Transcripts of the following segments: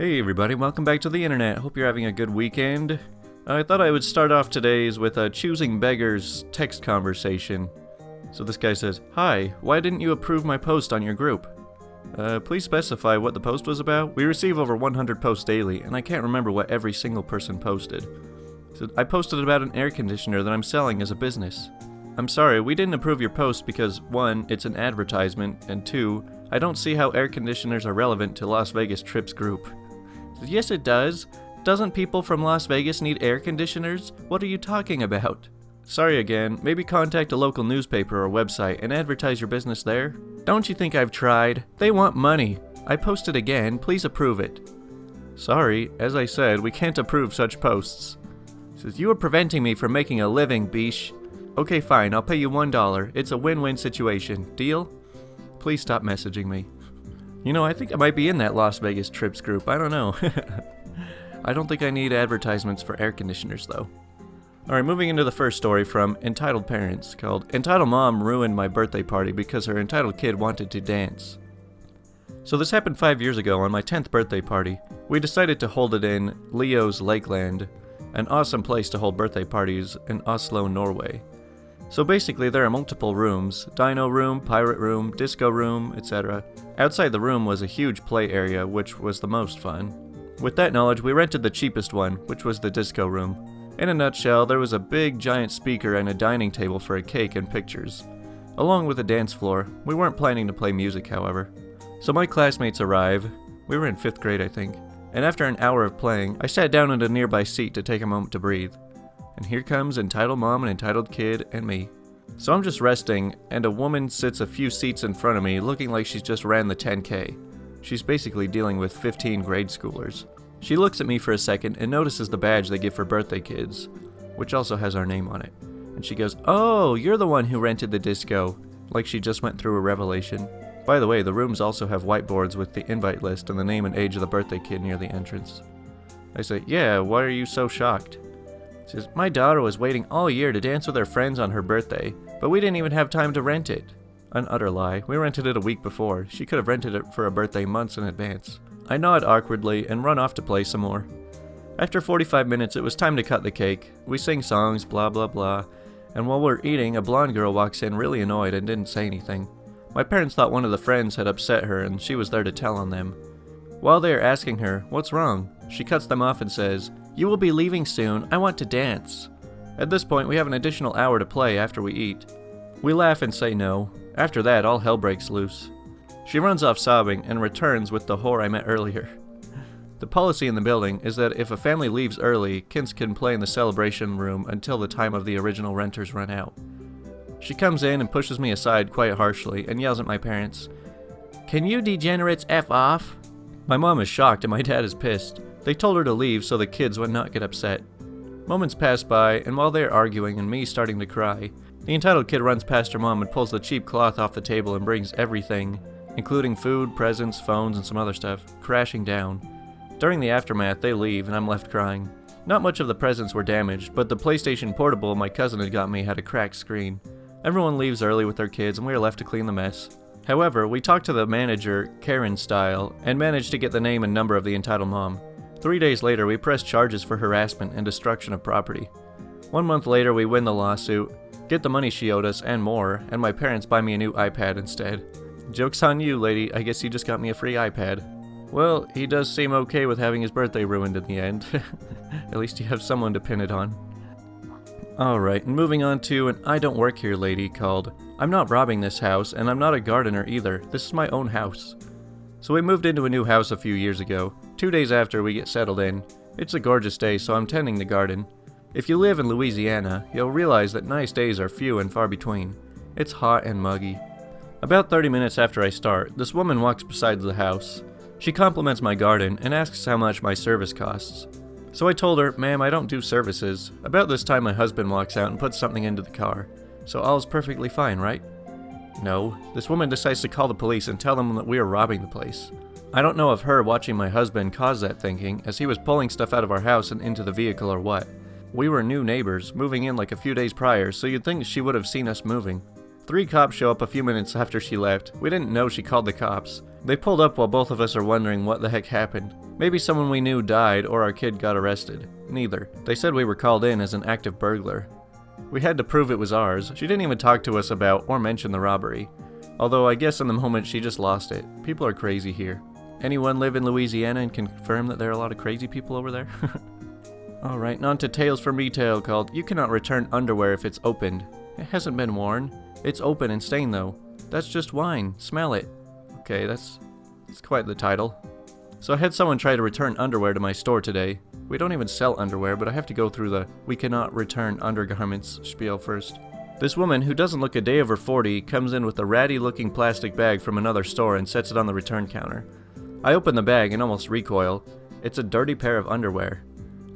Hey everybody, welcome back to the internet. Hope you're having a good weekend. I thought I would start off today's with a choosing beggars text conversation. So this guy says, "Hi, why didn't you approve my post on your group? Please specify what the post was about. We receive over 100 posts daily, and I can't remember what every single person posted." So I posted about an air conditioner that I'm selling as a business. I'm sorry, we didn't approve your post because 1, it's an advertisement, and 2, I don't see how air conditioners are relevant to Las Vegas Trips group. Yes, it does. Doesn't people from Las Vegas need air conditioners? What are you talking about? Sorry again, maybe contact a local newspaper or website and advertise your business there? Don't you think I've tried? They want money. I posted again, please approve it. Sorry, as I said, we can't approve such posts. Says, you are preventing me from making a living, Bish. Okay, fine, I'll pay you $1. It's a win-win situation. Deal? Please stop messaging me. You know, I think I might be in that Las Vegas Trips group. I don't know. I don't think I need advertisements for air conditioners, though. Alright, moving into the first story from Entitled Parents, called Entitled Mom Ruined My Birthday Party Because Her Entitled Kid Wanted to Dance. So this happened 5 years ago on my 10th birthday party. We decided to hold it in Leo's Lakeland, an awesome place to hold birthday parties in Oslo, Norway. So basically there are multiple rooms, dino room, pirate room, disco room, etc. Outside the room was a huge play area, which was the most fun. With that knowledge, we rented the cheapest one, which was the disco room. In a nutshell, there was a big giant speaker and a dining table for a cake and pictures, along with a dance floor. We weren't planning to play music, however. So my classmates arrive. We were in 5th grade, I think. And after an hour of playing, I sat down in a nearby seat to take a moment to breathe. And here comes Entitled Mom and Entitled Kid and me. So I'm just resting, and a woman sits a few seats in front of me looking like she's just ran the 10K. She's basically dealing with 15 grade schoolers. She looks at me for a second and notices the badge they give for birthday kids, which also has our name on it. And she goes, "Oh, you're the one who rented the disco," like she just went through a revelation. By the way, the rooms also have whiteboards with the invite list and the name and age of the birthday kid near the entrance. I say, "Yeah, why are you so shocked?" She says, "My daughter was waiting all year to dance with her friends on her birthday, but we didn't even have time to rent it." An utter lie. We rented it a week before. She could have rented it for a birthday months in advance. I nod awkwardly and run off to play some more. After 45 minutes, it was time to cut the cake. We sing songs, blah blah blah, and while we're eating, a blonde girl walks in really annoyed and didn't say anything. My parents thought one of the friends had upset her and she was there to tell on them. While they are asking her, "What's wrong?" she cuts them off and says, "You will be leaving soon. I want to dance." At this point, we have an additional hour to play after we eat. We laugh and say no. After that, all hell breaks loose. She runs off sobbing and returns with the whore I met earlier. The policy in the building is that if a family leaves early, kids can play in the celebration room until the time of the original renters run out. She comes in and pushes me aside quite harshly and yells at my parents, "Can you degenerates F off?" My mom is shocked and my dad is pissed. They told her to leave so the kids would not get upset. Moments pass by, and while they are arguing and me starting to cry, the entitled kid runs past her mom and pulls the cheap cloth off the table and brings everything, including food, presents, phones, and some other stuff, crashing down. During the aftermath, they leave and I'm left crying. Not much of the presents were damaged, but the PlayStation Portable my cousin had got me had a cracked screen. Everyone leaves early with their kids and we are left to clean the mess. However, we talked to the manager, Karen style, and managed to get the name and number of the entitled mom. 3 days later, we pressed charges for harassment and destruction of property. 1 month later, we win the lawsuit, get the money she owed us and more, and my parents buy me a new iPad instead. Joke's on you, lady. I guess you just got me a free iPad. Well, he does seem okay with having his birthday ruined in the end. At least you have someone to pin it on. Alright, and moving on to an I don't work here lady called I'm not robbing this house, and I'm not a gardener either. This is my own house. So we moved into a new house a few years ago. 2 days after we get settled in. It's a gorgeous day, so I'm tending the garden. If you live in Louisiana, you'll realize that nice days are few and far between. It's hot and muggy. About 30 minutes after I start, this woman walks beside the house. She compliments my garden and asks how much my service costs. So I told her, "Ma'am, I don't do services." About this time my husband walks out and puts something into the car. So all's perfectly fine, right? No, this woman decides to call the police and tell them that we are robbing the place. I don't know if her watching my husband caused that thinking, as he was pulling stuff out of our house and into the vehicle or what. We were new neighbors, moving in like a few days prior, so you'd think she would have seen us moving. 3 cops show up a few minutes after she left. We didn't know she called the cops. They pulled up while both of us are wondering what the heck happened. Maybe someone we knew died or our kid got arrested. Neither. They said we were called in as an active burglar. We had to prove it was ours. She didn't even talk to us about or mention the robbery. Although I guess in the moment she just lost it. People are crazy here. Anyone live in Louisiana and confirm that there are a lot of crazy people over there? Alright, on to Tales from Retail called You Cannot Return Underwear If It's Opened. It hasn't been worn. It's open and stained though. That's just wine. Smell it. Okay, that's quite the title. So I had someone try to return underwear to my store today. We don't even sell underwear, but I have to go through the we cannot return undergarments spiel first. This woman, who doesn't look a day over 40, comes in with a ratty looking plastic bag from another store and sets it on the return counter. I open the bag and almost recoil. It's a dirty pair of underwear.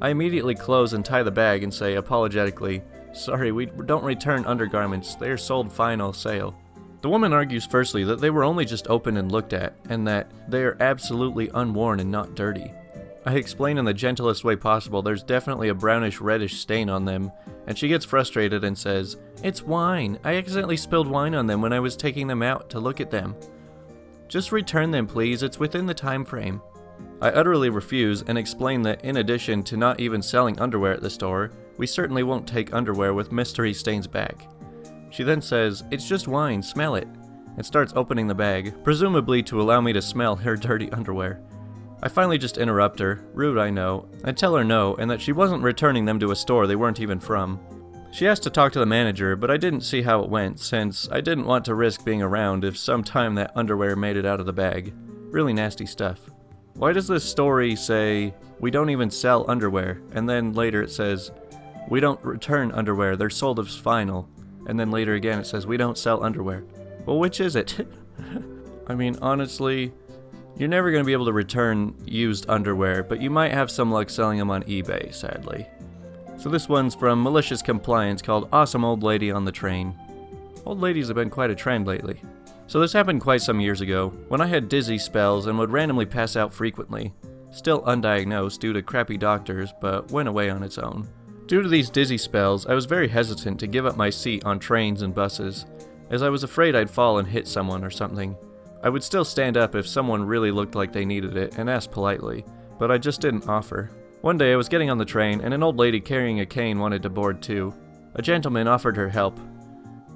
I immediately close and tie the bag and say apologetically, "Sorry, we don't return undergarments. They are sold final sale." The woman argues firstly that they were only just opened and looked at, and that they are absolutely unworn and not dirty. I explain in the gentlest way possible there's definitely a brownish-reddish stain on them, and she gets frustrated and says, "It's wine. I accidentally spilled wine on them when I was taking them out to look at them. Just return them, please. It's within the time frame." I utterly refuse and explain that in addition to not even selling underwear at the store, we certainly won't take underwear with mystery stains back. She then says, "It's just wine, smell it," and starts opening the bag, presumably to allow me to smell her dirty underwear. I finally just interrupt her, rude I know, and tell her no, and that she wasn't returning them to a store they weren't even from. She asked to talk to the manager, but I didn't see how it went, since I didn't want to risk being around if sometime that underwear made it out of the bag. Really nasty stuff. Why does this story say, "We don't even sell underwear," and then later it says, "We don't return underwear, they're sold as final," and then later again it says, "We don't sell underwear"? Well, which is it? I mean, honestly, you're never going to be able to return used underwear, but you might have some luck selling them on eBay, sadly. So this one's from Malicious Compliance called Awesome Old Lady on the Train. Old ladies have been quite a trend lately. So this happened quite some years ago, when I had dizzy spells and would randomly pass out frequently. Still undiagnosed due to crappy doctors, but went away on its own. Due to these dizzy spells, I was very hesitant to give up my seat on trains and buses, as I was afraid I'd fall and hit someone or something. I would still stand up if someone really looked like they needed it and ask politely, but I just didn't offer. One day I was getting on the train and an old lady carrying a cane wanted to board too. A gentleman offered her help.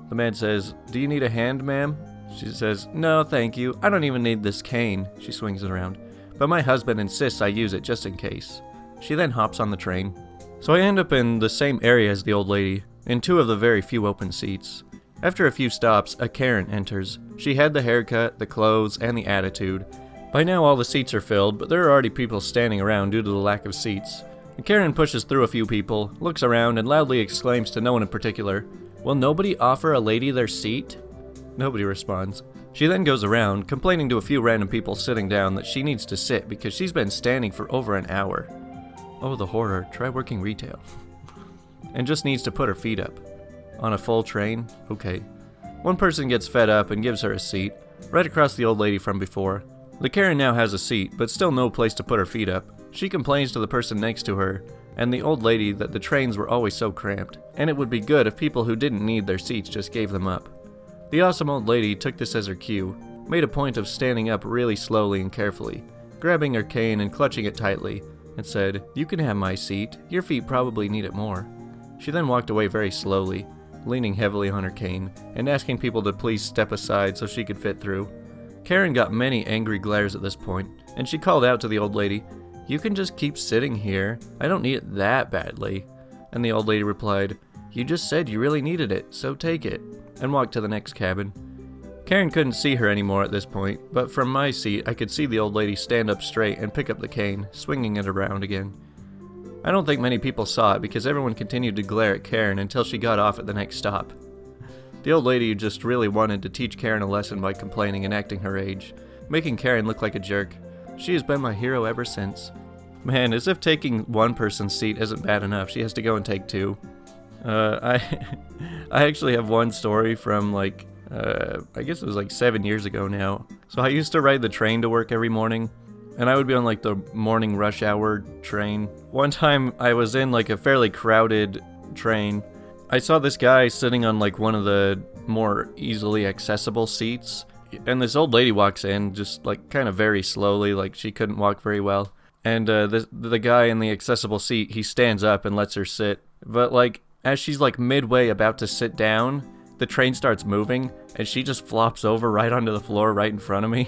The man says, "Do you need a hand, ma'am?" She says, "No, thank you. I don't even need this cane." She swings it around. "But my husband insists I use it just in case." She then hops on the train. So I end up in the same area as the old lady, in two of the very few open seats. After a few stops, a Karen enters. She had the haircut, the clothes, and the attitude. By now all the seats are filled, but there are already people standing around due to the lack of seats. The Karen pushes through a few people, looks around, and loudly exclaims to no one in particular, "Will nobody offer a lady their seat?" Nobody responds. She then goes around, complaining to a few random people sitting down that she needs to sit because she's been standing for over an hour. Oh, the horror. Try working retail. And just needs to put her feet up. On a full train? Okay. One person gets fed up and gives her a seat, right across the old lady from before. The Karen now has a seat, but still no place to put her feet up. She complains to the person next to her, and the old lady that the trains were always so cramped, and it would be good if people who didn't need their seats just gave them up. The awesome old lady took this as her cue, made a point of standing up really slowly and carefully, grabbing her cane and clutching it tightly, and said, "You can have my seat, your feet probably need it more." She then walked away very slowly, leaning heavily on her cane, and asking people to please step aside so she could fit through. Karen got many angry glares at this point, and she called out to the old lady, "You can just keep sitting here, I don't need it that badly." And the old lady replied, "You just said you really needed it, so take it," and walked to the next cabin. Karen couldn't see her anymore at this point, but from my seat I could see the old lady stand up straight and pick up the cane, swinging it around again. I don't think many people saw it because everyone continued to glare at Karen until she got off at the next stop. The old lady just really wanted to teach Karen a lesson by complaining and acting her age, making Karen look like a jerk. She has been my hero ever since. Man, as if taking one person's seat isn't bad enough, she has to go and take two. I actually have one story from I guess it was 7 years ago now. So I used to ride the train to work every morning, and I would be on the morning rush hour train. One time I was in a fairly crowded train. I saw this guy sitting on one of the more easily accessible seats, and this old lady walks in, just like kind of very slowly, like she couldn't walk very well. And the guy in the accessible seat, he stands up and lets her sit. But like as she's like midway about to sit down, the train starts moving, and she just flops over right onto the floor right in front of me.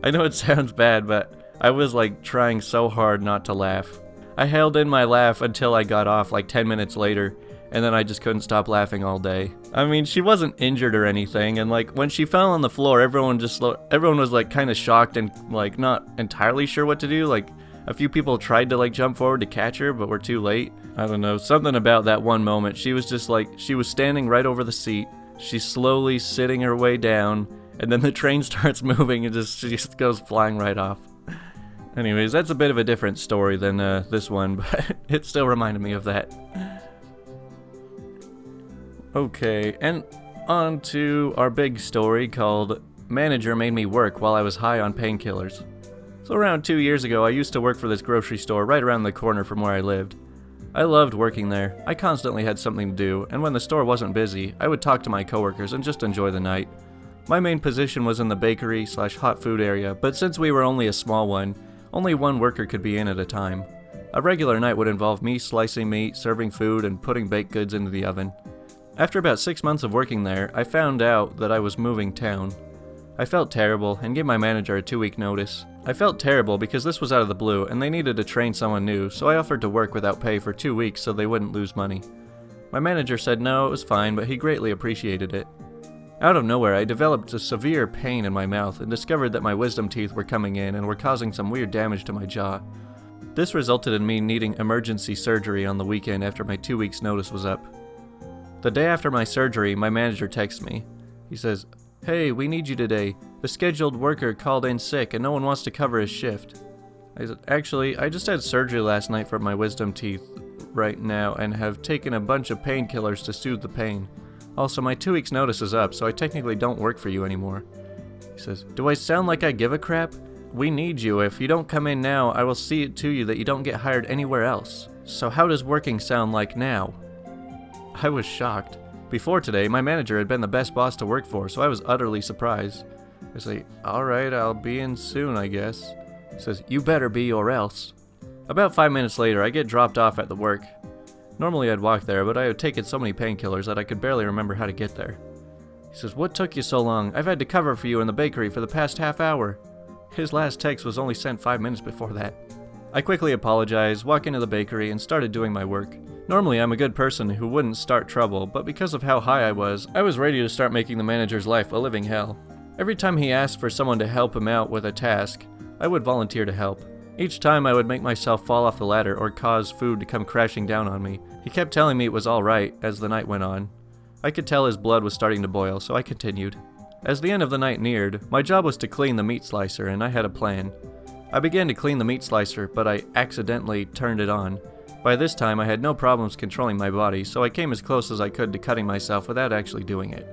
I know it sounds bad, but I was like trying so hard not to laugh. I held in my laugh until I got off like 10 minutes later, and then I just couldn't stop laughing all day. I mean, she wasn't injured or anything, and like when she fell on the floor, everyone was like kind of shocked and like not entirely sure what to do. Like a few people tried to like jump forward to catch her, but were too late. I don't know, something about that one moment. She was just like, she was standing right over the seat. She's slowly sitting her way down, and then the train starts moving and she just goes flying right off. Anyways, that's a bit of a different story than this one, but it still reminded me of that. Okay, and on to our big story called Manager Made Me Work While I Was High on Painkillers. So around 2 years ago, I used to work for this grocery store right around the corner from where I lived. I loved working there. I constantly had something to do, and when the store wasn't busy, I would talk to my coworkers and just enjoy the night. My main position was in the bakery/hot food area, but since we were only a small one, only one worker could be in at a time. A regular night would involve me slicing meat, serving food, and putting baked goods into the oven. After about 6 months of working there, I found out that I was moving town. I felt terrible and gave my manager a 2-week notice. I felt terrible because this was out of the blue and they needed to train someone new, so I offered to work without pay for 2 weeks so they wouldn't lose money. My manager said no, it was fine, but he greatly appreciated it. Out of nowhere, I developed a severe pain in my mouth and discovered that my wisdom teeth were coming in and were causing some weird damage to my jaw. This resulted in me needing emergency surgery on the weekend after my 2 weeks notice was up. The day after my surgery, my manager texts me. He says, "Hey, we need you today. The scheduled worker called in sick and no one wants to cover his shift." I said, "Actually, I just had surgery last night for my wisdom teeth right now and have taken a bunch of painkillers to soothe the pain. Also, my 2 weeks notice is up, so I technically don't work for you anymore." He says, "Do I sound like I give a crap? We need you. If you don't come in now, I will see it to you that you don't get hired anywhere else. So how does working sound like now?" I was shocked. Before today, my manager had been the best boss to work for, so I was utterly surprised. I say, "Alright, I'll be in soon, I guess." He says, "You better be or else." About 5 minutes later, I get dropped off at the work. Normally I'd walk there, but I had taken so many painkillers that I could barely remember how to get there. He says, "What took you so long? I've had to cover for you in the bakery for the past half hour." His last text was only sent 5 minutes before that. I quickly apologized, walked into the bakery, and started doing my work. Normally I'm a good person who wouldn't start trouble, but because of how high I was ready to start making the manager's life a living hell. Every time he asked for someone to help him out with a task, I would volunteer to help. Each time I would make myself fall off the ladder or cause food to come crashing down on me. He kept telling me it was alright as the night went on. I could tell his blood was starting to boil, so I continued. As the end of the night neared, my job was to clean the meat slicer, and I had a plan. I began to clean the meat slicer, but I accidentally turned it on. By this time, I had no problems controlling my body, so I came as close as I could to cutting myself without actually doing it.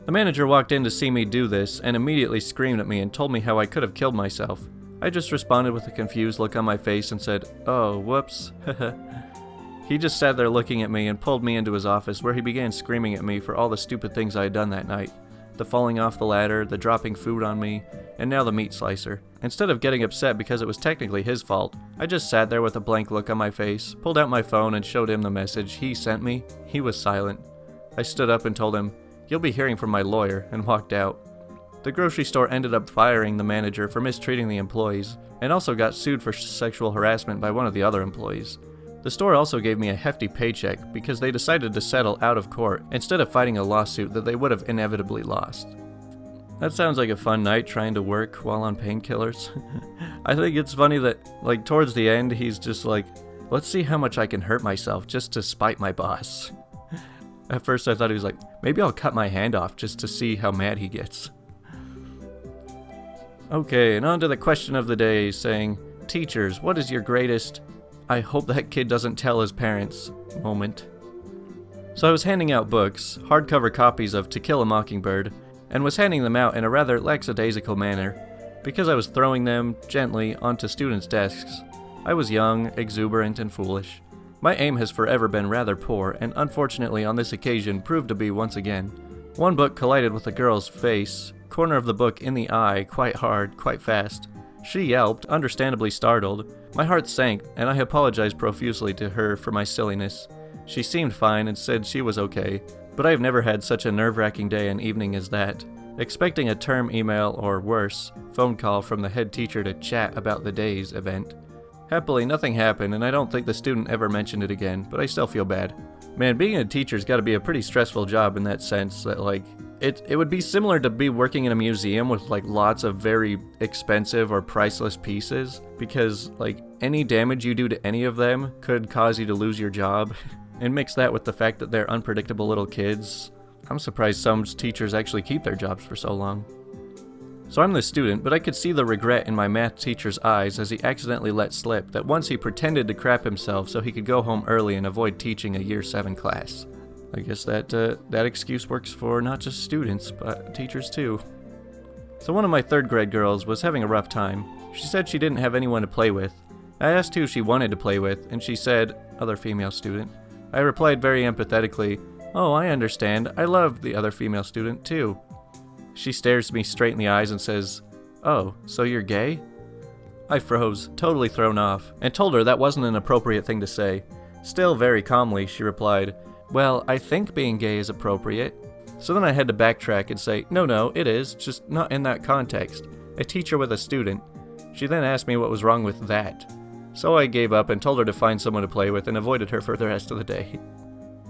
The manager walked in to see me do this and immediately screamed at me and told me how I could have killed myself. I just responded with a confused look on my face and said, "Oh, whoops." He just sat there looking at me and pulled me into his office where he began screaming at me for all the stupid things I had done that night. The falling off the ladder, the dropping food on me, and now the meat slicer. Instead of getting upset because it was technically his fault, I just sat there with a blank look on my face, pulled out my phone and showed him the message he sent me. He was silent. I stood up and told him, "You'll be hearing from my lawyer," and walked out. The grocery store ended up firing the manager for mistreating the employees, and also got sued for sexual harassment by one of the other employees. The store also gave me a hefty paycheck because they decided to settle out of court instead of fighting a lawsuit that they would have inevitably lost. That sounds like a fun night trying to work while on painkillers. I think it's funny that, like, towards the end, he's just like, "Let's see how much I can hurt myself just to spite my boss." At first I thought he was like, maybe I'll cut my hand off just to see how mad he gets. Okay, and on to the question of the day, saying, "Teachers, what is your greatest I hope that kid doesn't tell his parents moment?" So I was handing out books, hardcover copies of To Kill a Mockingbird, and was handing them out in a rather lackadaisical manner, because I was throwing them gently onto students' desks. I was young, exuberant, and foolish. My aim has forever been rather poor, and unfortunately on this occasion proved to be once again. One book collided with a girl's face, corner of the book in the eye quite hard, quite fast. She yelped, understandably startled. My heart sank, and I apologized profusely to her for my silliness. She seemed fine and said she was okay, but I have never had such a nerve-wracking day and evening as that. Expecting a term email or worse, phone call from the head teacher to chat about the day's event. Happily, nothing happened, and I don't think the student ever mentioned it again, but I still feel bad. Man, being a teacher's gotta be a pretty stressful job in that sense that, like, it would be similar to be working in a museum with, like, lots of very expensive or priceless pieces, because, like, any damage you do to any of them could cause you to lose your job. And mix that with the fact that they're unpredictable little kids. I'm surprised some teachers actually keep their jobs for so long. So I'm the student, but I could see the regret in my math teacher's eyes as he accidentally let slip that once he pretended to crap himself so he could go home early and avoid teaching a Year 7 class. I guess that excuse works for not just students, but teachers too. So one of my 3rd grade girls was having a rough time. She said she didn't have anyone to play with. I asked who she wanted to play with, and she said, other female student. I replied very empathetically, "Oh, I understand. I love the other female student too." She stares me straight in the eyes and says, "Oh, so you're gay?" I froze, totally thrown off, and told her that wasn't an appropriate thing to say. Still very calmly, she replied, "Well, I think being gay is appropriate." So then I had to backtrack and say, no, it is, just not in that context. A teacher with a student. She then asked me what was wrong with that. So I gave up and told her to find someone to play with and avoided her for the rest of the day.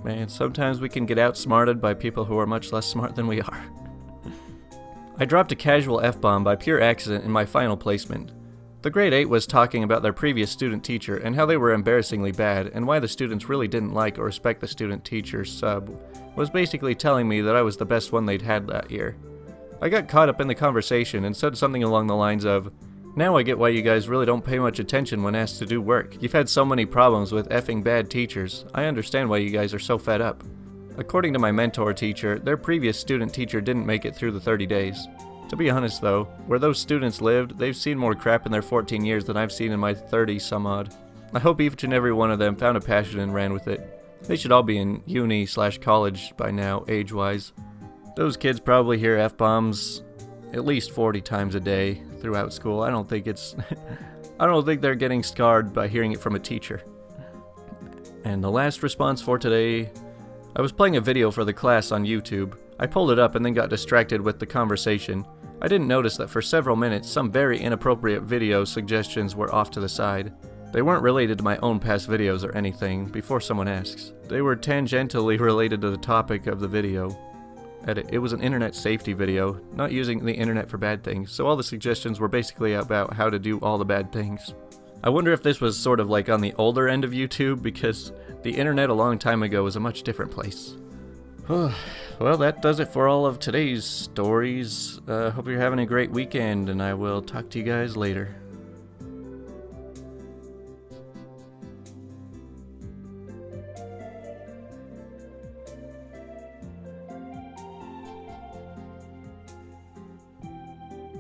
Man, sometimes we can get outsmarted by people who are much less smart than we are. I dropped a casual F-bomb by pure accident in my final placement. The grade 8 was talking about their previous student teacher and how they were embarrassingly bad and why the students really didn't like or respect the student teacher's sub, was basically telling me that I was the best one they'd had that year. I got caught up in the conversation and said something along the lines of, "Now I get why you guys really don't pay much attention when asked to do work. You've had so many problems with effing bad teachers. I understand why you guys are so fed up." According to my mentor teacher, their previous student teacher didn't make it through the 30 days. To be honest though, where those students lived, they've seen more crap in their 14 years than I've seen in my 30 some odd. I hope each and every one of them found a passion and ran with it. They should all be in uni/college by now, age-wise. Those kids probably hear F-bombs at least 40 times a day throughout school. I don't think they're getting scarred by hearing it from a teacher. And the last response for today, I was playing a video for the class on YouTube. I pulled it up and then got distracted with the conversation. I didn't notice that for several minutes some very inappropriate video suggestions were off to the side. They weren't related to my own past videos or anything, before someone asks. They were tangentially related to the topic of the video. It was an internet safety video, not using the internet for bad things, so all the suggestions were basically about how to do all the bad things. I wonder if this was sort of like on the older end of YouTube, because the internet a long time ago was a much different place. Well, that does it for all of today's stories. Hope you're having a great weekend, and I will talk to you guys later.